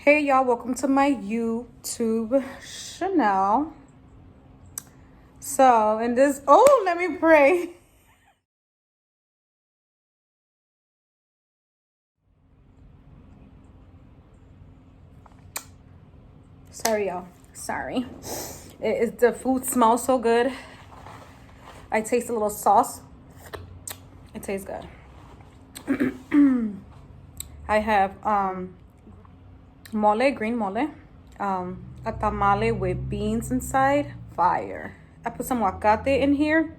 Hey y'all, welcome to my YouTube channel. So in this, oh, let me pray. Sorry y'all, sorry. The food smells so good. I taste a little sauce. It tastes good. I have mole, green mole, a tamale with beans inside, fire. I put some aguacate in here,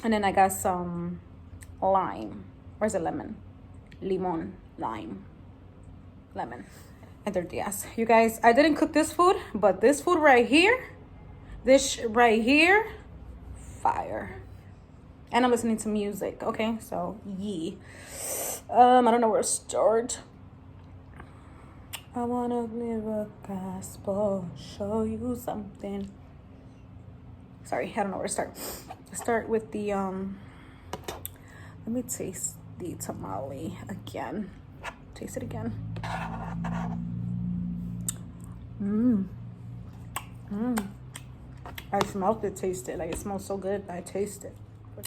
and then I got some lime. Where's the lemon? Limon, lime, lemon, and tortillas. You guys, I didn't cook this food, but this food right here, fire. And I'm listening to music, okay? So, yeah. I don't know where to start. I wanna live a gospel, show you something. Sorry, I don't know where to start. Let's start with the let me taste the tamale again. Taste it again. I smelled it, taste it. Like it smells so good. I taste it.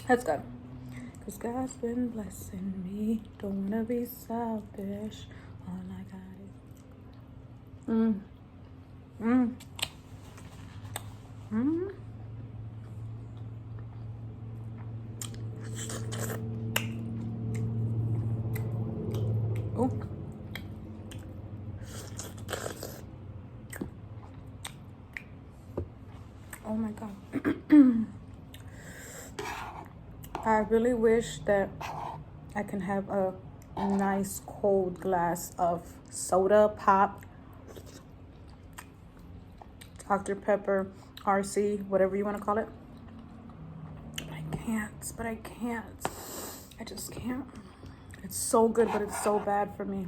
That's good. Cause God's been blessing me. Don't wanna be selfish. All I got is Oh. Oh my God. I really wish that I can have a nice cold glass of soda, pop, Dr. Pepper, RC, whatever you want to call it. But I can't. I just can't. It's so good, but it's so bad for me.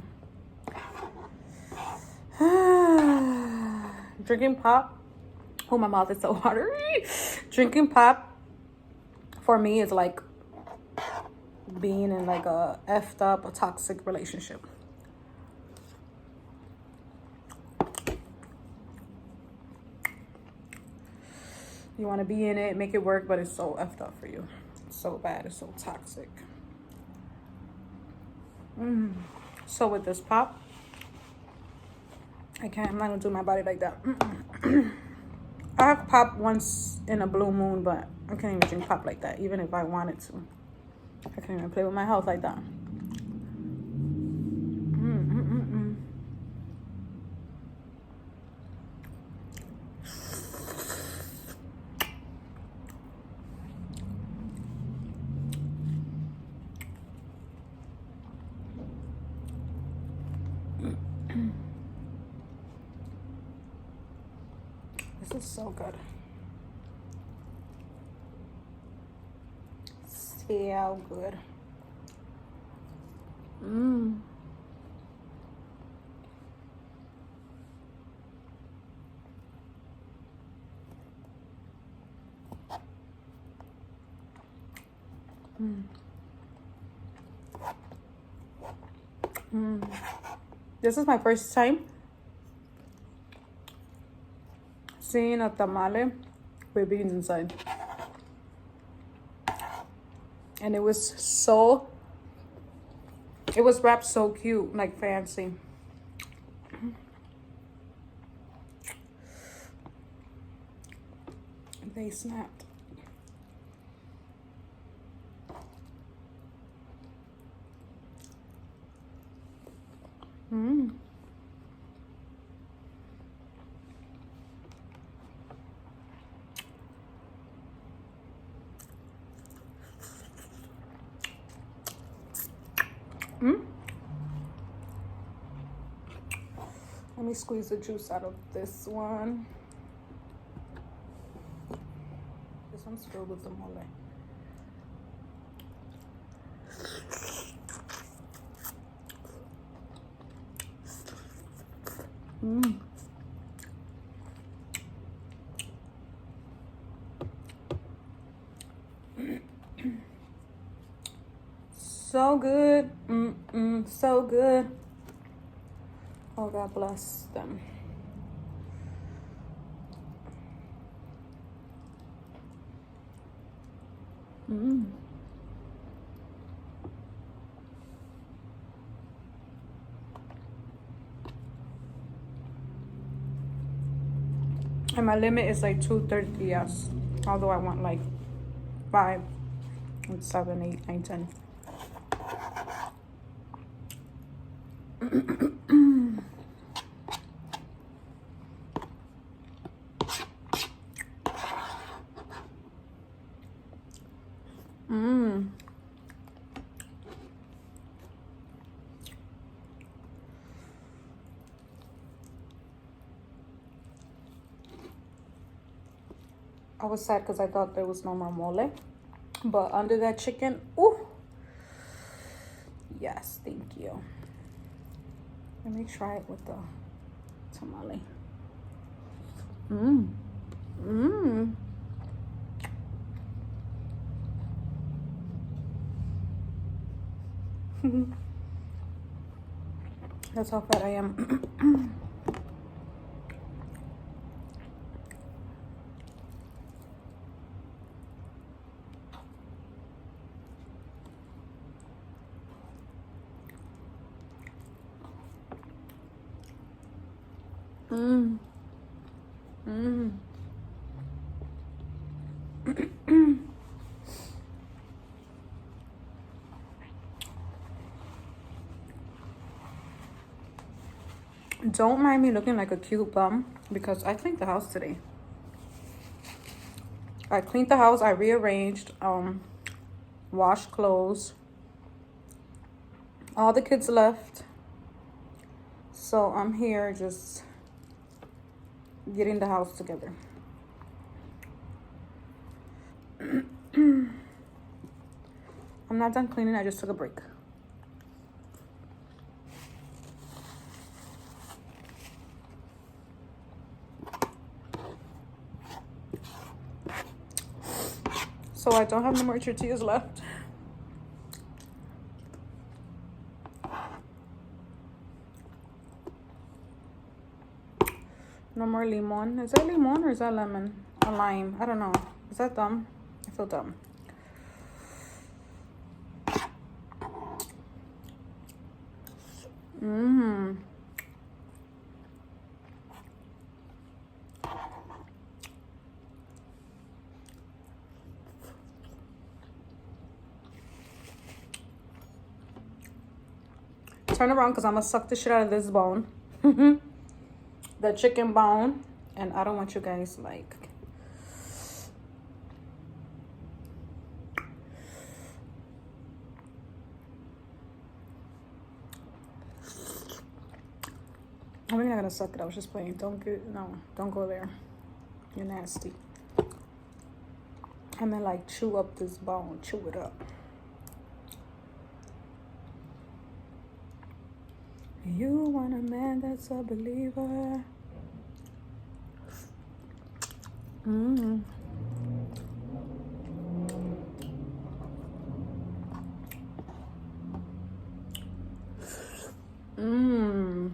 Drinking pop. Oh, my mouth is so watery. Drinking pop for me is like being in like a effed up, a toxic relationship. You want to be in it, make it work, but it's so effed up for you. It's so bad. It's so toxic. So with this pop, I'm not gonna do my body like that. I have pop once in a blue moon, but I can't even drink pop like that, even if I wanted to. I can't even play with my health like that. This is so good. So good. This is my first time seeing a tamale with beans inside. And it was wrapped so cute, like fancy. They snapped. Let me squeeze the juice out of this one. This one's filled with the mole. So good. So good. Oh, God bless them. Mm. And my limit is like 2 tortillas. Although I want like 5, 7, 8, 9, 10. Mmm. I was sad because I thought there was no more mole. But under that chicken, ooh. Yes, thank you. Let me try it with the tamale. Mmm. Mmm. That's how fat I am. Mmm. Mmm. Don't mind me looking like a cute bum because I cleaned the house today. I cleaned the house, I rearranged, washed clothes. All the kids left. So I'm here just getting the house together. I'm not done cleaning, I just took a break. So I don't have no more tortillas left. No more limon. Is that limon or is that lemon? A lime. I don't know. Is that dumb? I feel dumb. Mmm. Turn around because I'm going to suck the shit out of this bone. The chicken bone. And I don't want you guys like... I'm really not going to suck it. I was just playing. Don't go there. You're nasty. I'm going to like chew up this bone. Chew it up. You want a man that's a believer. Mmm. Mmm.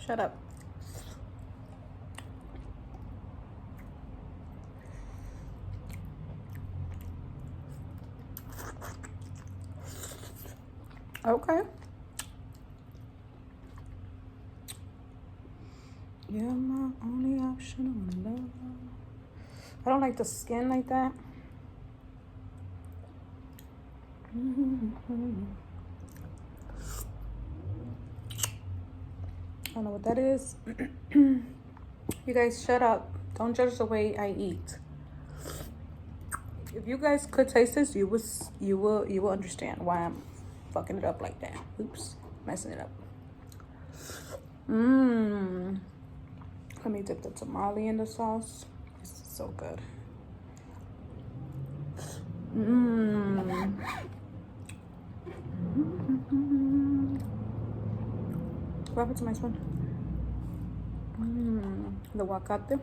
Shut up. Okay. You're my only option on love. I don't like the skin like that. I don't know what that is. You guys shut up. Don't judge the way I eat. If you guys could taste this, you will understand why I'm fucking it up like that. Oops, messing it up. Mmm. Let me dip the tamale in the sauce. This is so good. Mmm. What happened to my spoon? The aguacate.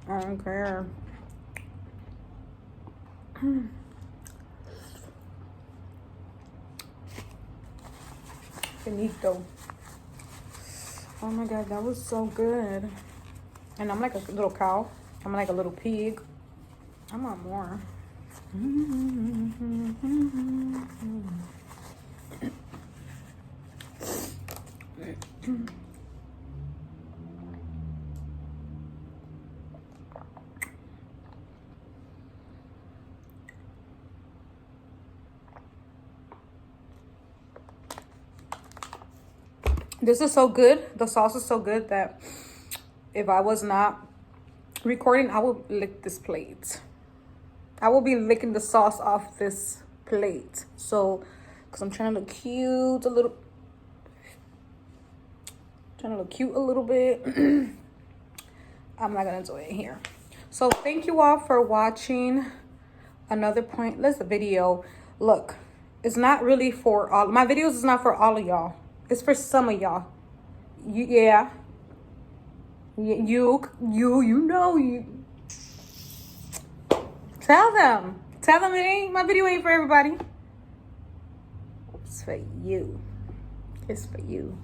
I don't care. Finito. Oh my god, that was so good. And I'm like a little cow. I'm like a little pig. I want more. This is so good. The sauce is so good that if I was not recording, I would lick this plate. I will be licking the sauce off this plate. So, because I'm trying to look cute a little. Trying to look cute a little bit. I'm not going to do it here. So, thank you all for watching another pointless video. Look, it's not really for all. My videos is not for all of y'all. It's for some of y'all. Yeah. You know you. Tell them it ain't, my video ain't for everybody. It's for you. It's for you.